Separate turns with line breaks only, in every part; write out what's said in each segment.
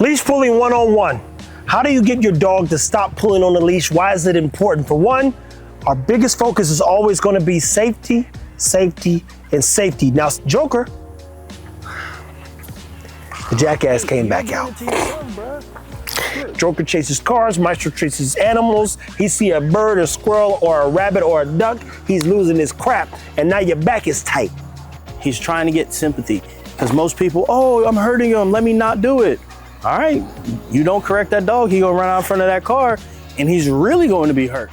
Leash pulling 101. How do you get your dog to stop pulling on the leash? Why is it important? For one, our biggest focus is always going to be safety, safety, and safety. Now, Joker, the jackass came back out. Joker chases cars, Maestro chases animals. He see a bird, a squirrel, or a rabbit, or a duck, he's losing his crap, and now your back is tight.
He's trying to get sympathy, because most people, oh, I'm hurting him, let me not do it. All right, you don't correct that dog, he gonna run out in front of that car, and he's really going to be hurt.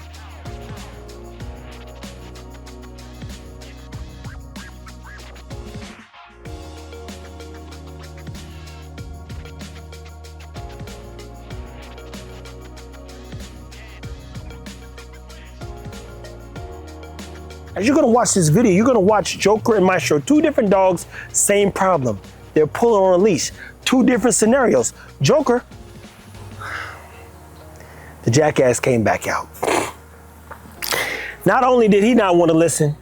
As you're gonna watch this video, you're gonna watch Joker and Maestro, two different dogs, same problem. They're pulling on a leash, two different scenarios. Joker, the jackass came back out. Not only did he not want to listen,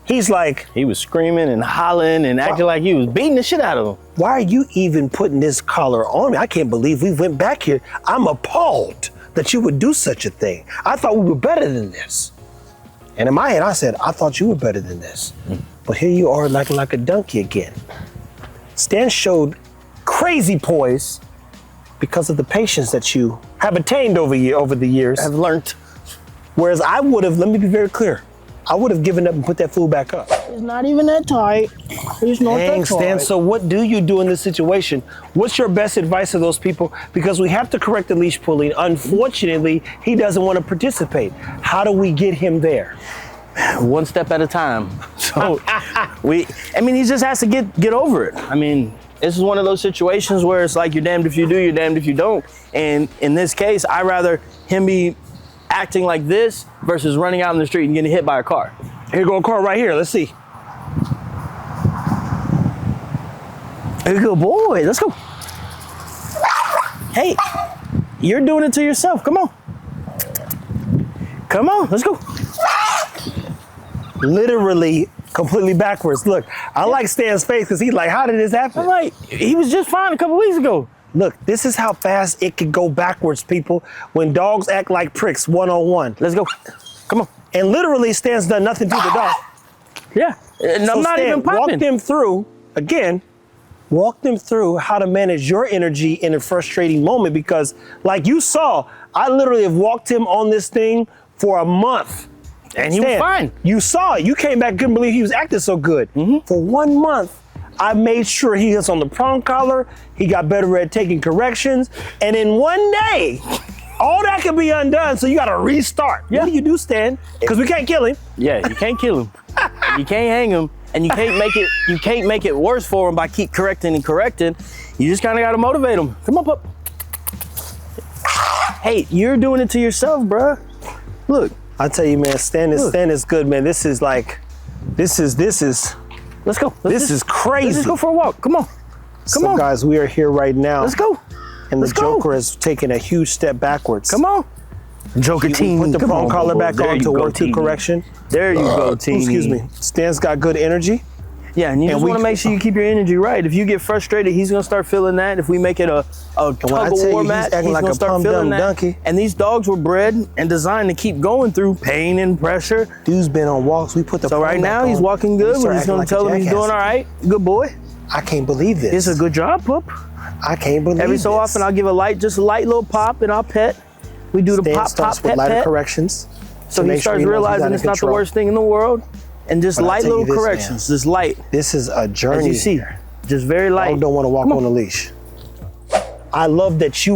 he's like,
he was screaming and hollering and acting like he was beating the shit out of him.
Why are you even putting this collar on me? I can't believe we went back here. I'm appalled that you would do such a thing. I thought we were better than this. And in my head, I said, I thought you were better than this. But here you are like a donkey again. Stan showed crazy poise because of the patience that you have attained over the years.
I've learned.
Whereas I would have, let me be very clear, I would have given up and put that fool back up.
It's not even that tight. It's not that tight.
Stan, so what do you do in this situation? What's your best advice to those people? Because we have to correct the leash pulling. Unfortunately, he doesn't want to participate. How do we get him there?
One step at a time. So he just has to get over it. I mean, this is one of those situations where it's like you're damned if you do, you're damned if you don't. And in this case, I'd rather him be acting like this versus running out in the street and getting hit by a car.
Here go a car right here, let's see.
Here you go, boy, let's go. Hey, you're doing it to yourself, come on. Come on, let's go.
Literally completely backwards. Look, I like Stan's face because he's like, how did this happen?
I'm like, he was just fine a couple weeks ago.
Look, this is how fast it could go backwards, people, when dogs act like pricks, 101.
Let's go, come on.
And literally, Stan's done nothing to the dog.
Yeah, and I'm not even popping.
Walk them through, again, walk them through how to manage your energy in a frustrating moment, because like you saw, I literally have walked him on this thing for a month.
And he was fine.
You saw it. You came back, couldn't believe he was acting so good. For 1 month, I made sure he was on the prong collar. He got better at taking corrections. And in 1 day, all that can be undone. So you got to restart. Yeah. What do you do, Stan? Because we can't kill him.
Yeah, you can't kill him. You can't hang him. And you can't make it worse for him by keep correcting and correcting. You just kind of got to motivate him. Come on, pup. Hey, you're doing it to yourself, bruh. Look.
I tell you, man, Stan is good, man. This is like, this is.
Let's go.
This is crazy.
Let's just go for a walk. Come on. Come on.
Guys, we are here right now.
Let's go.
And the Joker has taken a huge step backwards.
Come on. Joker team.
Put the prong collar back on to work through correction.
There you go, team.
Excuse me. Stan's got good energy.
Yeah, and you just want to make sure you keep your energy right. If you get frustrated, he's going to start feeling that. If we make it a tug-of-war match, he's going to start feeling that. Donkey. And these dogs were bred and designed to keep going through pain and pressure.
Dude's been on walks. We put the
So right now, he's walking good. We're just going to tell him he's doing all right. Good boy.
I can't believe this.
It's a good job, pup.
I can't believe this.
Every so often, I'll give just a light little pop, and I'll pet. We do the pop, pop, pet,
lighter
pet.
corrections.
So he starts realizing it's not the worst thing in the world. And just light little corrections, just light.
This is a journey.
As you see, just very light.
I don't want to walk on a leash. I love that you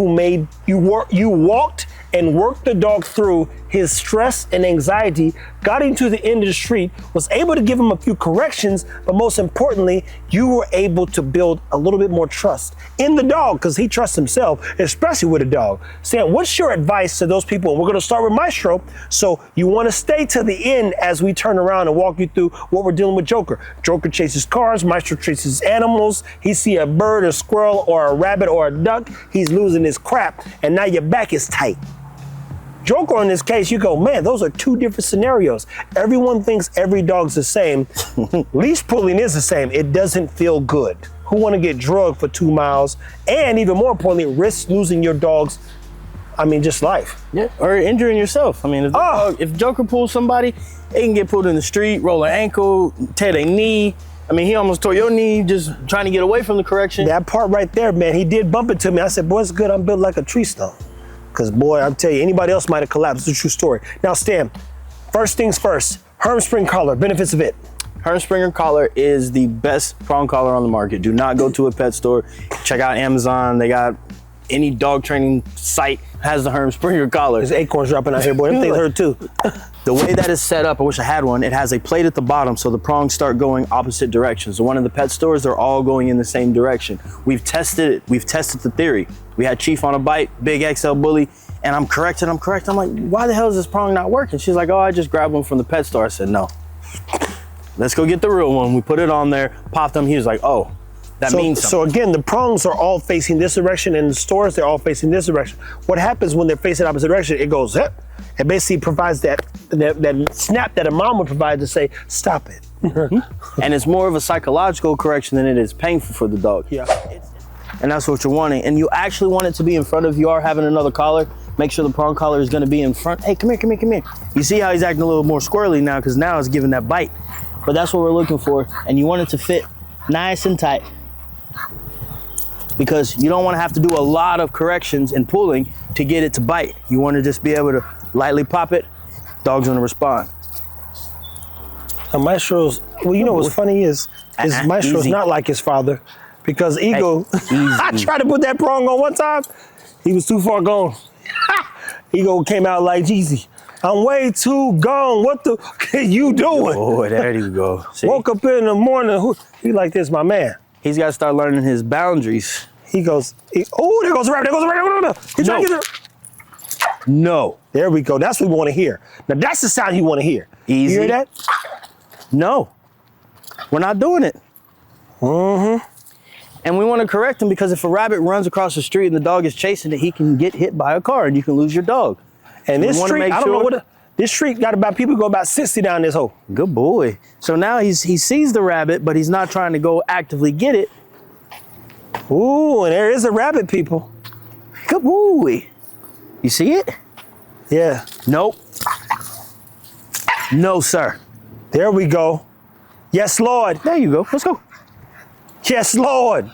walked and worked the dog through his stress and anxiety, got him to the end of the street, was able to give him a few corrections, but most importantly, you were able to build a little bit more trust in the dog, because he trusts himself, especially with a dog. Sam, what's your advice to those people? We're gonna start with Maestro, so you wanna stay to the end as we turn around and walk you through what we're dealing with Joker. Joker chases cars, Maestro chases animals. He see a bird, a squirrel, or a rabbit, or a duck, he's losing his crap, and now your back is tight. Joker, in this case, you go, man, those are two different scenarios. Everyone thinks every dog's the same. Leash pulling is the same. It doesn't feel good. who want to get drugged for 2 miles and even more importantly, risk losing your dog's, just life.
Yeah, or injuring yourself. I mean, if Joker pulls somebody, they can get pulled in the street, roll an ankle, tear their knee. I mean, he almost tore your knee just trying to get away from the correction.
That part right there, man, he did bump into me. I said, boy, it's good I'm built like a tree stump. Because, boy, I'm telling you, anybody else might have collapsed. It's a true story. Now, Stan, first things first, Hermspring collar, benefits of it.
Hermspringer collar is the best prong collar on the market. Do not go to a pet store. Check out Amazon. They got any dog training site has the Hermspringer collar.
There's acorns dropping out here, boy. Them things hurt too.
The way that is set up, I wish I had one, it has a plate at the bottom so the prongs start going opposite directions. The one in the pet stores, they're all going in the same direction. We've tested it. We've tested the theory. We had Chief on a bite, big XL bully, and I'm correct. I'm like, why the hell is this prong not working? She's like, oh, I just grabbed one from the pet store. I said, no. Let's go get the real one. We put it on there, popped him. He was like, oh, that means something.
So again, the prongs are all facing this direction, and the stores, they're all facing this direction. What happens when they're facing opposite direction? It goes, it basically provides that snap that a mom would provide to say, stop it.
And it's more of a psychological correction than it is painful for the dog.
Yeah.
And that's what you're wanting. And you actually want it to be in front of you are having another collar. Make sure the prong collar is gonna be in front. Hey, come here. You see how he's acting a little more squirrely now because now it's giving that bite. But that's what we're looking for. And you want it to fit nice and tight, because you don't want to have to do a lot of corrections and pulling to get it to bite. You want to just be able to lightly pop it. Dog's gonna respond.
Maestro's, well, you know what's funny is Maestro's not like his father, because Ego, I tried to put that prong on one time, he was too far gone. Ego came out like Jeezy. I'm way too gone. What the you doing?
Oh, there you go. See?
Woke up in the morning. He like this, my man.
He's got to start learning his boundaries.
He goes, oh, there goes the rabbit.
No. No.
There we go. That's what we want to hear. Now that's the sound you want to hear.
Easy.
You hear that?
No. We're not doing it.
Mm-hmm.
And we want to correct him, because if a rabbit runs across the street and the dog is chasing it, he can get hit by a car and you can lose your dog.
And this street, I don't know what this street got about, people go about 60 down this hole.
Good boy. So now he sees the rabbit, but he's not trying to go actively get it.
Ooh, and there is a rabbit, people.
Good boy. You see it?
Yeah.
Nope. No, sir.
There we go. Yes, Lord.
There you go. Let's go.
Yes, Lord.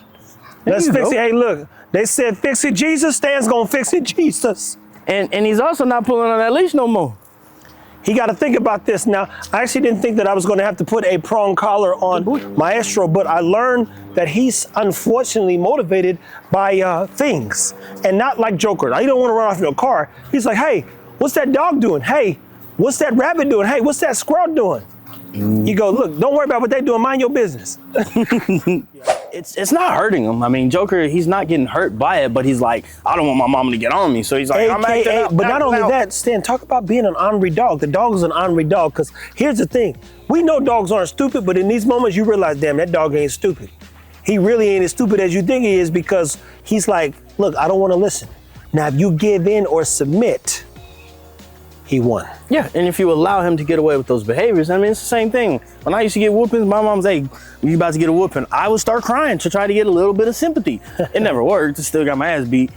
Let's fix it. Hey, look, they said fix it, Jesus. Stan's gonna fix it, Jesus.
And he's also not pulling on that leash no more.
He got to think about this. Now, I actually didn't think that I was going to have to put a prong collar on Maestro, but I learned that he's unfortunately motivated by things, and not like Joker. Now, you don't want to run off in a car. He's like, hey, what's that dog doing? Hey, what's that rabbit doing? Hey, what's that squirrel doing? You go, look, don't worry about what they're doing. Mind your business.
It's not hurting him. I mean, Joker, he's not getting hurt by it, but he's like, I don't want my mama to get on me. So he's like, I'm acting out.
But not only that, Stan, talk about being an ornery dog. The dog is an ornery dog, because here's the thing. We know dogs aren't stupid, but in these moments you realize, damn, that dog ain't stupid. He really ain't as stupid as you think he is, because he's like, look, I don't want to listen. Now, if you give in or submit, he won.
Yeah, and if you allow him to get away with those behaviors, I mean, it's the same thing. When I used to get whoopings, my mom's like, you about to get a whooping? I would start crying to try to get a little bit of sympathy. It never worked. I still got my ass beat.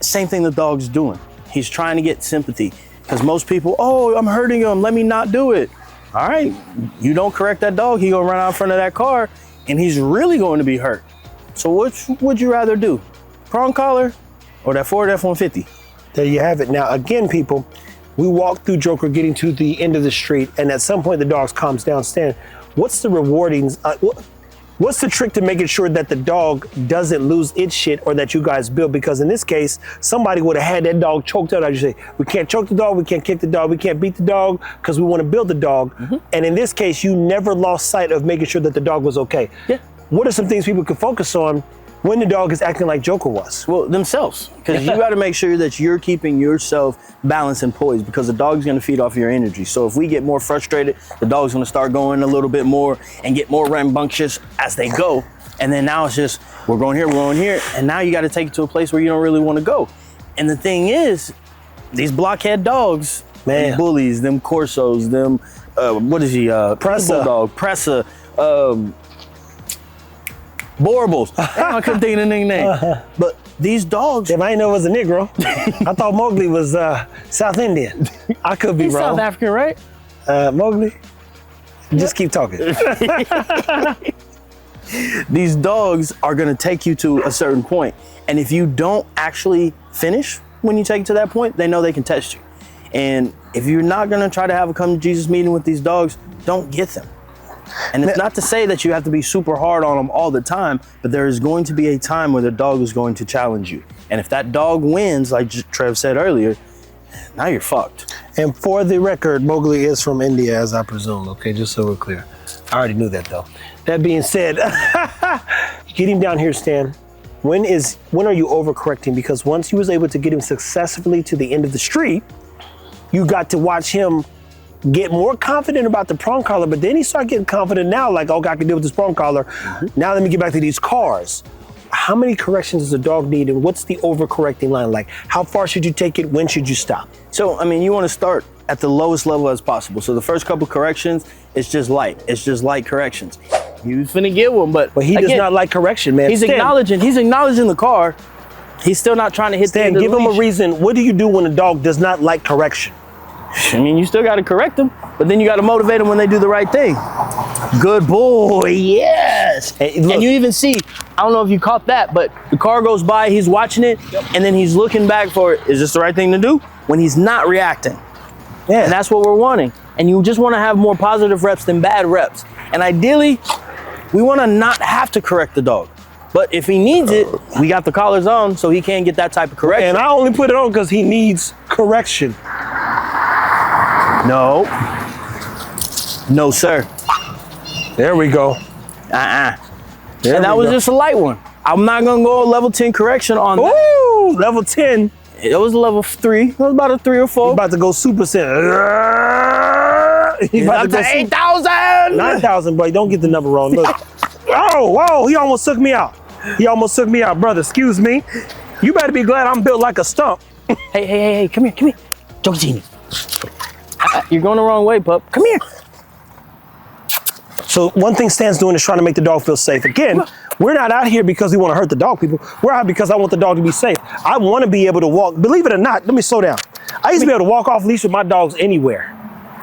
Same thing the dog's doing. He's trying to get sympathy, because most people, oh, I'm hurting him, let me not do it. All right, you don't correct that dog, he gonna run out in front of that car, and he's really going to be hurt. So which would you rather do? Prong collar or that Ford F-150?
There you have it. Now, again, people, we walk through Joker getting to the end of the street, and at some point the dog calms down. Stan, what's the rewarding, what's the trick to making sure that the dog doesn't lose its shit, or that you guys build? Because in this case, somebody would have had that dog choked out. I just say, we can't choke the dog, we can't kick the dog, we can't beat the dog, because we want to build the dog. Mm-hmm. And in this case, you never lost sight of making sure that the dog was okay. Yeah. What are some things people could focus on when the dog is acting like Joker was?
Well, themselves, because you got to make sure that you're keeping yourself balanced and poised, because the dog's going to feed off your energy. So if we get more frustrated, the dog's going to start going a little bit more and get more rambunctious as they go. And then now it's just, we're going here. And now you got to take it to a place where you don't really want to go. And the thing is, these blockhead dogs, man, them bullies, them Corsos, them, what is he?
Pressa.
Bulldog, Pressa, Borbles. Damn, I couldn't think of the nickname. But these dogs.
If I didn't know it was a Negro, I thought Mowgli was South Indian. I could be
He's
wrong.
South African, right?
Mowgli? Just keep talking.
These dogs are gonna take you to a certain point. And if you don't actually finish when you take it to that point, they know they can test you. And if you're not gonna try to have a come to Jesus meeting with these dogs, don't get them. And it's not to say that you have to be super hard on them all the time, but there is going to be a time where the dog is going to challenge you. And if that dog wins, like Trev said earlier, now you're fucked.
And for the record, Mowgli is from India, as I presume, okay, just so we're clear. I already knew that though. That being said, get him down here, Stan. When are you overcorrecting? Because once you was able to get him successfully to the end of the street, you got to watch him get more confident about the prong collar, but then he started getting confident now, like, okay, I can deal with this prong collar. Now let me get back to these cars. How many corrections does a dog need, and what's the overcorrecting line like? How far should you take it? When should you stop?
So, I mean, you want to start at the lowest level as possible. So the first couple corrections, it's just light. It's just light corrections. You finna get one, but
he does not like correction, man.
He's
Stan,
acknowledging the car. He's still not trying to hit
Stan,
the end of
give
the
him a
leash.
reason. What do you do when a dog does not like correction?
I mean, you still got to correct them, but then you got to motivate them when they do the right thing. Good boy, yes. And you even see, I don't know if you caught that, but the car goes by, he's watching it, and then he's looking back for, is this the right thing to do? When he's not reacting.
Yeah.
And that's what we're wanting. And you just want to have more positive reps than bad reps. And ideally, we want to not have to correct the dog. But if he needs it, we got the collars on so he can't get that type of correction.
And I only put it on because he needs correction.
No. No, sir.
There we go.
And that was just a light one. I'm not going to go level 10 correction on that.
Ooh, level 10.
It was a level 3. It was about a 3 or 4.
He's about to go super center.
He's about to go 8,000.
9,000, boy. Don't get the number wrong. Look. Oh, whoa. He almost took me out. Brother. Excuse me. You better be glad I'm built like a stump.
Hey. Come here. Jokini. You're going the wrong way, pup. Come here.
So one thing Stan's doing is trying to make the dog feel safe. Again, we're not out here because we want to hurt the dog, people. We're out because I want the dog to be safe. I want to be able to walk. Believe it or not, let me slow down. I used to be able to walk off leash with my dogs anywhere,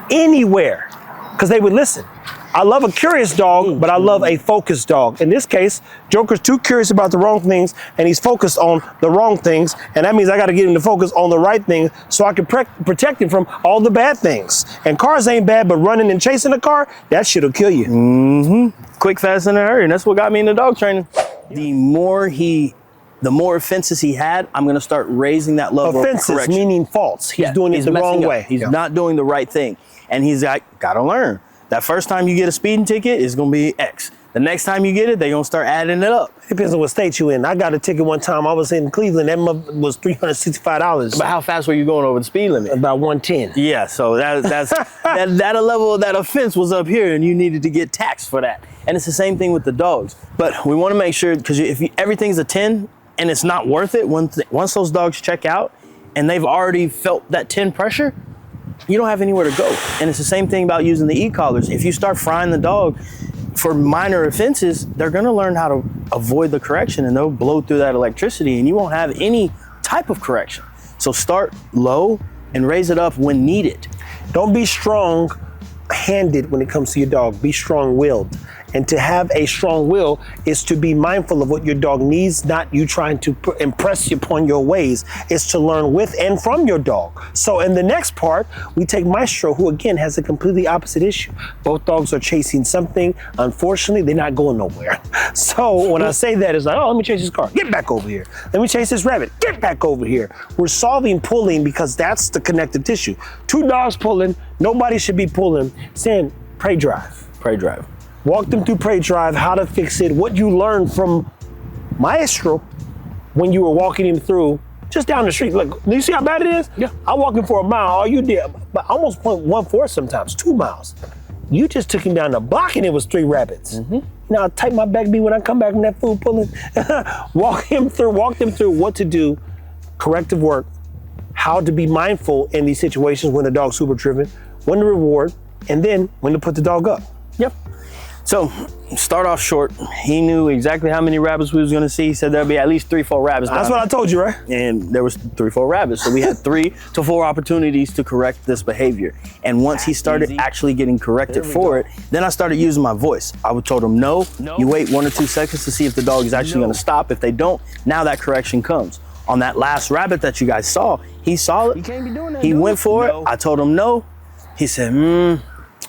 because they would listen. I love a curious dog, but I love a focused dog. In this case, Joker's too curious about the wrong things, and he's focused on the wrong things, and that means I got to get him to focus on the right things so I can protect him from all the bad things. And cars ain't bad, but running and chasing a car, that shit'll kill you.
Mm-hmm. Quick, fast, and in a hurry, and that's what got me into dog training. The more offenses he had, I'm going to start raising that level of correction.
Offenses, meaning faults. He's doing it the wrong way.
He's not doing the right thing, and he's got to learn. That first time you get a speeding ticket, it's gonna be X. The next time you get it, they're gonna start adding it up.
Depends on what state you in. I got a ticket one time. I was in Cleveland. That was $365.
But how fast were you going over the speed limit?
About 110.
Yeah, so that's that level of that offense was up here, and you needed to get taxed for that. And it's the same thing with the dogs. But we want to make sure, because if everything's a 10 and it's not worth it, once those dogs check out and they've already felt that 10 pressure, you don't have anywhere to go. And it's the same thing about using the e-collars. If you start frying the dog for minor offenses, they're gonna learn how to avoid the correction, and they'll blow through that electricity, and you won't have any type of correction. So start low and raise it up when needed.
Don't be strong-handed when it comes to your dog. Be strong-willed. And to have a strong will is to be mindful of what your dog needs, not you trying to impress upon your ways. It's to learn with and from your dog. So in the next part, we take Maestro, who again has a completely opposite issue. Both dogs are chasing something. Unfortunately, they're not going nowhere. So when I say that, it's like, oh, let me chase this car. Get back over here. Let me chase this rabbit. Get back over here. We're solving pulling because that's the connective tissue. Two dogs pulling. Nobody should be pulling. Saying, prey drive.
Prey drive.
Walk them through prey drive, how to fix it, what you learned from Maestro when you were walking him through just down the street. Look, do you see how bad it is?
Yeah.
I'm walking for a mile, all you did, but almost 0.14 sometimes, 2 miles. You just took him down the block and it was 3 rabbits. Mm-hmm. Now I tighten my back beat when I come back from that food pulling. Walk them through what to do, corrective work, how to be mindful in these situations when the dog's super driven, when to reward, and then when to put the dog up.
Yep. So, start off short. He knew exactly how many rabbits we was gonna see. He said there'd be at least 3-4 rabbits.
That's what I told you, right?
And there was 3-4 rabbits. So we had 3 to 4 opportunities to correct this behavior. And once he started actually getting corrected for it, then I started using my voice. I would told him, no, you wait 1 or 2 seconds to see if the dog is actually gonna stop. If they don't, now that correction comes. On that last rabbit that you guys saw, he saw it.
You can't be doing that.
He went for
No.
it. I told him no. He said,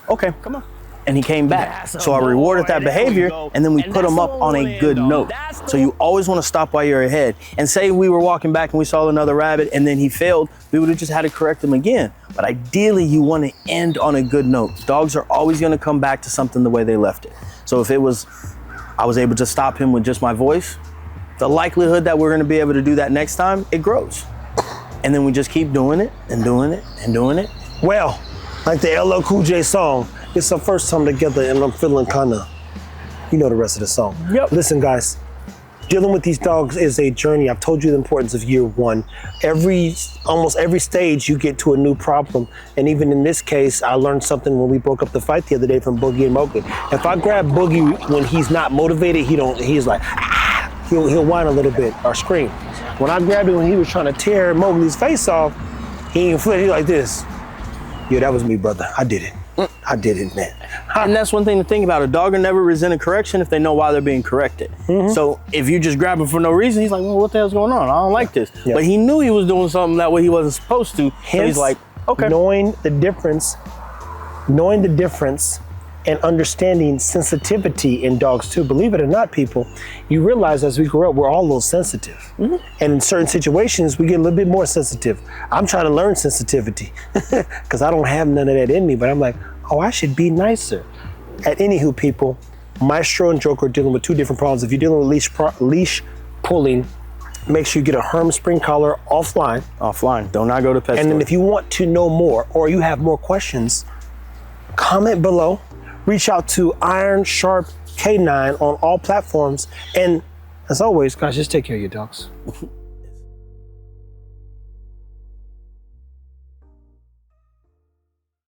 okay, come on. And he came back. So I rewarded that behavior, and then we put him up on a good note. So you always want to stop while you're ahead. And say we were walking back and we saw another rabbit and then he failed, we would have just had to correct him again. But ideally, you want to end on a good note. Dogs are always going to come back to something the way they left it. So if I was able to stop him with just my voice, the likelihood that we're going to be able to do that next time, it grows. And then we just keep doing it and doing it and doing it.
Well, like the LL Cool J song, it's our first time together and I'm feeling kinda, you know the rest of the song.
Yep.
Listen guys, dealing with these dogs is a journey. I've told you the importance of year 1. Almost every stage you get to a new problem. And even in this case, I learned something when we broke up the fight the other day from Boogie and Mowgli. If I grab Boogie when he's not motivated, he's like, ah, he'll whine a little bit or scream. When I grabbed him when he was trying to tear Mowgli's face off, he ain't flip, he like this. Yeah, that was me, brother. I did it. I did it, man.
And that's one thing to think about. A dog will never resent a correction if they know why they're being corrected. So if you just grab him for no reason, he's like, well, what the hell's going on? I don't like this.
Yeah.
But he knew he was doing something that way he wasn't supposed to. So he's like, okay.
Knowing the difference and understanding sensitivity in dogs too. Believe it or not, people, you realize as we grow up, we're all a little sensitive. And in certain situations, we get a little bit more sensitive. I'm trying to learn sensitivity because I don't have none of that in me, but I'm like, oh, I should be nicer. Anywho, people, Maestro and Joker are dealing with 2 different problems. If you're dealing with leash pulling, make sure you get a Herm spring collar offline.
Offline, do not go to pet
And
store.
then if you want to know more or you have more questions, comment below. Reach out to Iron Sharp K9 on all platforms. And as always, guys, just take care of your dogs.